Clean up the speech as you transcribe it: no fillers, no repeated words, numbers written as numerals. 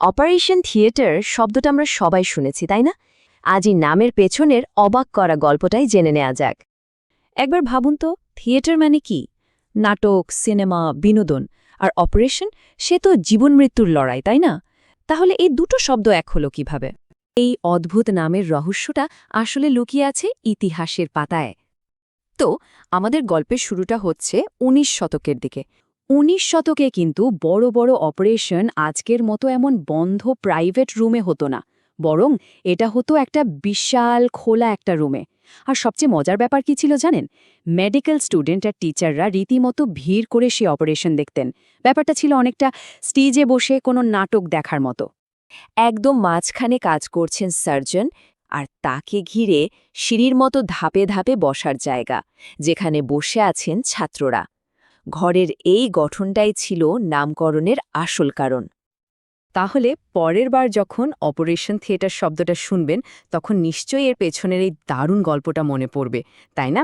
Operation theatre শব্দটা আমরা সবাই শুনেছি তাই না? আজ এই নামের পেছনের অবাক করা গল্পটাই জেনে নেওয়া যাক। একবার ভাবুন তো, থিয়েটার মানে কি? নাটক, সিনেমা, বিনোদন। আর অপারেশন, সে তো জীবন মৃত্যুর লড়াই, তাই না? তাহলে এই দুটো শব্দ এক হলো কিভাবে? এই অদ্ভুত নামের রহস্যটা আসলে লুকিয়ে আছে ইতিহাসের পাতায়। তো আমাদের গল্পের শুরুটা হচ্ছে ১৯ শতকের দিকে। ১৯ শতকে কিন্তু বড় বড় অপারেশন আজকের মতো এমন বন্ধ প্রাইভেট রুমে হতো না, বরং এটা হতো একটা বিশাল খোলা একটা রুমে। আর সবচেয়ে মজার ব্যাপার কি ছিল জানেন? মেডিকেল স্টুডেন্ট আর টিচাররা রীতিমতো ভিড় করে সে অপারেশন দেখতেন। ব্যাপারটা ছিল অনেকটা স্টেজে বসে কোনো নাটক দেখার মতো। একদম মাঝখানে কাজ করছেন সার্জন, আর তাকে ঘিরে সিঁড়ির মতো ধাপে ধাপে বসার জায়গা, যেখানে বসে আছেন ছাত্ররা। ঘরের এই গঠনটাই ছিল নামকরণের আসল কারণ। তাহলে পরের বার যখন অপারেশন থিয়েটার শব্দটা শুনবেন, তখন নিশ্চয়ই এর পেছনের এই দারুণ গল্পটা মনে পড়বে, তাই না?